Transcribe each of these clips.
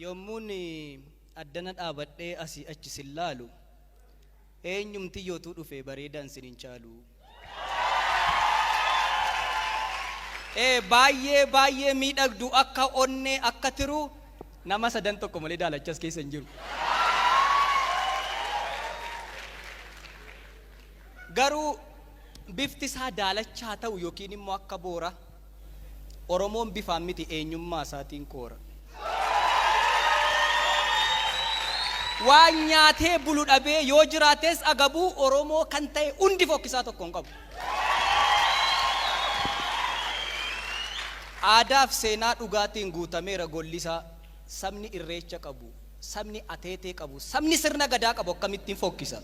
Yommuun addana dhaabadhee asii achi sin laalu eenyumti yootuu dhufe bareedan sin hin caalu. Baay'ee miidhagdu akka onnee akka tiru nama sadan tokko malee daalachas keessa hin jiru. Garuu bifti isaa daalachaa ta'u yookiin immoo akka boora Oromoon bifaan miti eenyummaa isaatiin koora. Waan nyaatee bulu dhabee yoo jiraates agabuu Oromoo kan ta'e hundi fokkisaa tokko hin qabu. Aadaaf seenaa dhugaatiin guutameera gollisaa. Sabni irreecha qabu, sabni ateetee qabu, sabni sirna gadaa qabu akkamittiin fokkisa.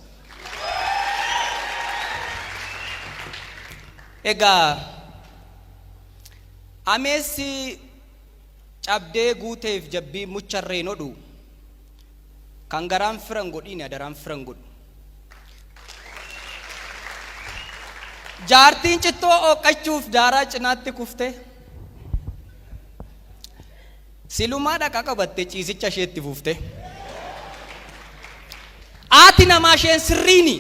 Egaa ameessi cabdee guuteef jabbii mucharreen odhu kan garaan firan godhiin adaraan firan godhu. Jaartiin cittoo oqqachuuf daaraa cinaatti kufte silumaa dhaqa qabatte ciisicha isheetti fufte. Haati namaa isheen sirriini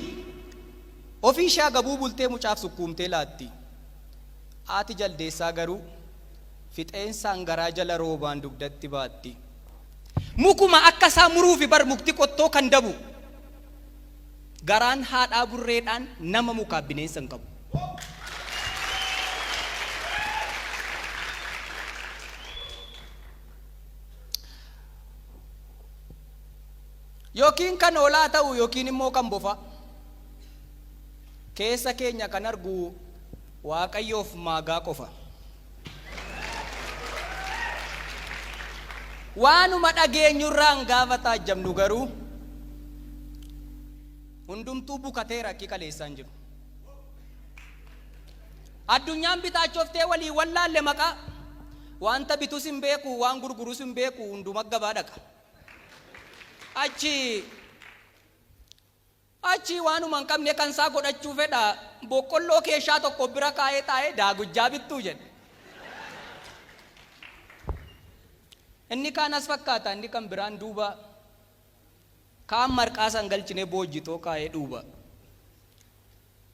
ofii ishee agabuu bultee mucaaf sukkuumtee laatti. Haati jaldeessaa garuu fixeensaan garaa jala roobaan dugdatti baatti. Mukuma akka isaa muruufi bar mukti qottoo kan dabu garaan haadhaa burreedhaan nama mukaa bineensa hin qabu. Yookiin kan oolaa ta'u yookiin immoo kan bofa keessa keenya kan argu Waaqayyoof maagaa qofa. Waanuma dhageenyurraan gaafa taajjabnu garuu hundumtuu bukatee rakkii kaleessaan jiru. Addunyaan bitaachoftee walii wallaalle maqaa wanta bitus hin beeku waan gurgurus hin beeku hunduma gabaa dhaqa. Achi waanuma hin qabne kan isaa godhachuu fedha boqqolloo keeshaa tokko bira kaa'ee taa'ee daagujjaa bittuu jedhe. Inni kaan as fakkaata inni kan biraan duuba kaan marqaa san galchine boojjitoo kaa'ee duuba.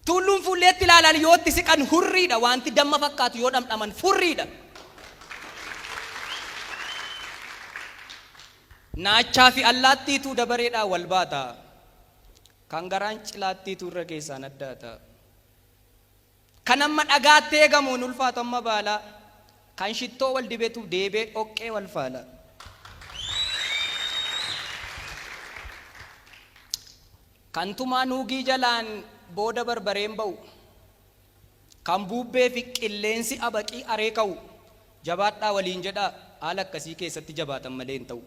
Tulluun fuulleetti ilaalan yoo itti siqan hurriidha wanti damma fakkaatu yoo dhamdhaman furriidha. Naachaa fi allaattiitu dabareedhaa wal baata. Kan garaan cilaattiitu irra keessaan addaata. Kan amma dhagaattee gamuun ulfaatu amma baala. Kan shittoo wal dibetu deebee dhoqqee wal faala. Kan tumaa nuugii jalaan booda barbareen ba'u. Kan buubbee fi qilleensi abaqii aree ka'u. Jabaadhaa waliin jedhaa haala akkasii keessatti jabaatan malee hin ta'u.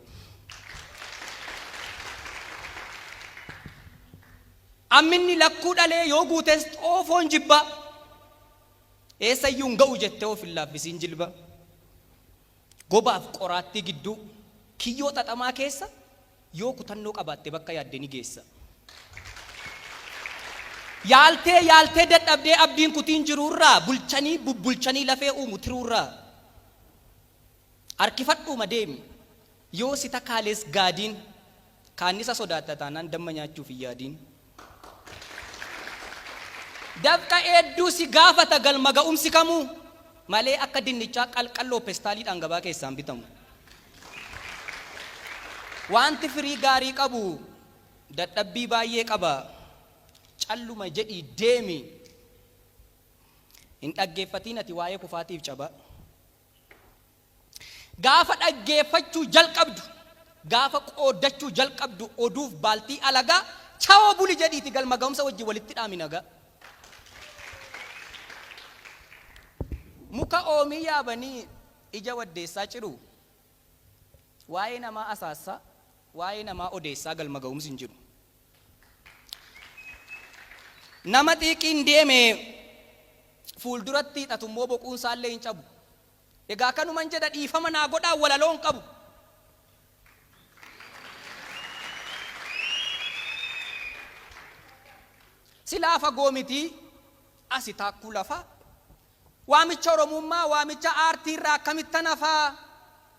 Amminni lakkuu dhalee yoo guutes xoofoon jibba. Eessayyuu hin ga'u jettee of hin laaffisiin jilba. Gobaaf qoraattii gidduu kiyyoo xaxamaa keessa yoo kutannoo qabaatte bakka yaadde ni geessa. Yaaltee dadhabdee abdiin kutiin jiruurraa bulchanii bubbulchanii lafee uumu tiruurraa. Harkifadhuuma deemi yoo si takkaalees gaadiin kaannisa sodaatta taanaan damma nyaachuuf hin yaadiin. Dabqa hedduu si gaafata galma ga'umsi kamuu malee akka dinnichaa qalqalloo pestaaliidhaan gabaa keessaan bitamu. Wanti firii gaarii qabu dadhabbii baay'ee qaba. Calluma jedhii deemi. Hin dhaggeeffatiin ati waa'ee kufaatiif caba. Gaafa dhaggeeffachuu jalqabdu gaafa qooddachuu jalqabdu oduuf baaltii alagaa chawoo buli jedhiiti galma ga'umsa wajji walitti dhaaminaga. Muka oomii yaabanii ija waddeessaa ciru waa'ee namaa asaassaa waa'ee namaa odeessaa galma ga'umsi hin jiru. Nama xiiqiin deeme fuulduratti hidhatummoo boquunsaallee hin cabu. Egaa kanuman jedha dhiifama naa godhaa walaloon qabu. Silaa fagoo mitii asi taakkuu lafaa. Waamicha Oromummaa waamicha aartii irraa akkamittan hafaa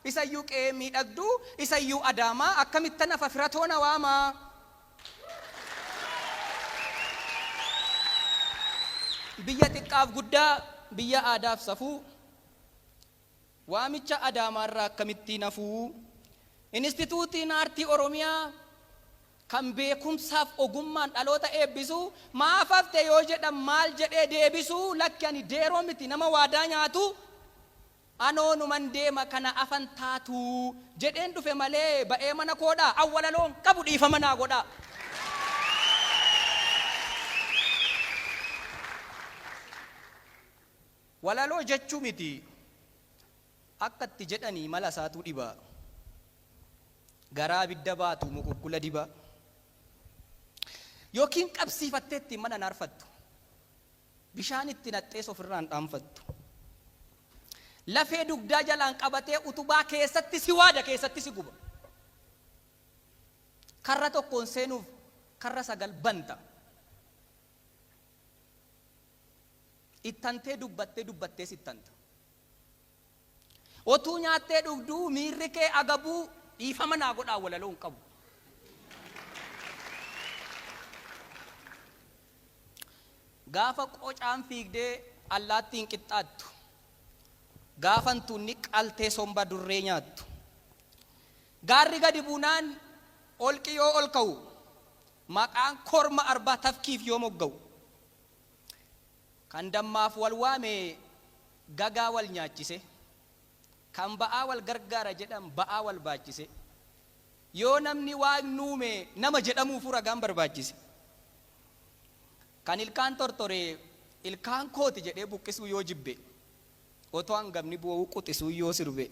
isayyuu qe'ee miidhagduu, isayyuu adaamaa akkamitti nafa firatoo na waamaa. Biyya xiqqaaf guddaa, biyya aadaaf safuu, waamicha adaamaarraa akkamitti nafuu. Instituutiin aartii Oromiyaa kan beekumsaaf ogummaan dhaloota eebbisu maaf hafte yoo jedhan maal jedhee deebisu. Lakki ani deeroo miti nama waadaa nyaatu, anoonuman deema kana afan taatu jedheen dhufe malee ba'ee mana koodhaa awwalaloon qabu dhiifama naa godhaa. Walaloo jechuu miti akka itti jedhanii mala isaatu dhibaa, garaa bidda baatu mukukkula dibaa. Yookiin qabsiifattee ittiin mana naarfattu, bishaan itti naxxees ofirraan dhaanfattu, lafee dugdaa jalaan qabatee utubaa keessatti si waada, keessatti si guba. Karra tokkoon seenuuf karra 9 banta. Ittantee dubbattee sittanta. Otuu nyaattee dhugduu miirri kee agabuu dhiifama naa godhaa walaloon qabu. Gaafa qocaan fiigdee allaattiin qixxaattu, gaafan tunni qaltee somba durree nyaattu, gaarri gadi buunaan olqi yoo ol ka'u, maqaan korma arbaa tafkiif yoo mogga'u, kan dammaaf wal waame gagaa wal nyaachise, kan ba'aa wal gargaara jedhan ba'aa wal baachise, yoo namni waan nuume nama jedhamuuf ragaan barbaachise, kan ilkaan tortoree ilkaan kooti jedhee buqqisuu yoo jibbe, otoo hangafni bu'uu quxisuu yoo sirbe,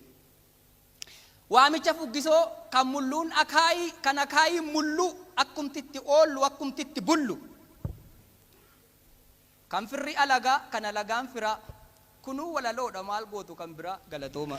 waamicha fuggisoo kan mulluun akaayii kan akaayii mullu akkumtitti oollu akkumtitti bullu, kan firri alagaa kan alagaan firaa, kunuu walaloodha maal gootu kan biraa. Galatooma.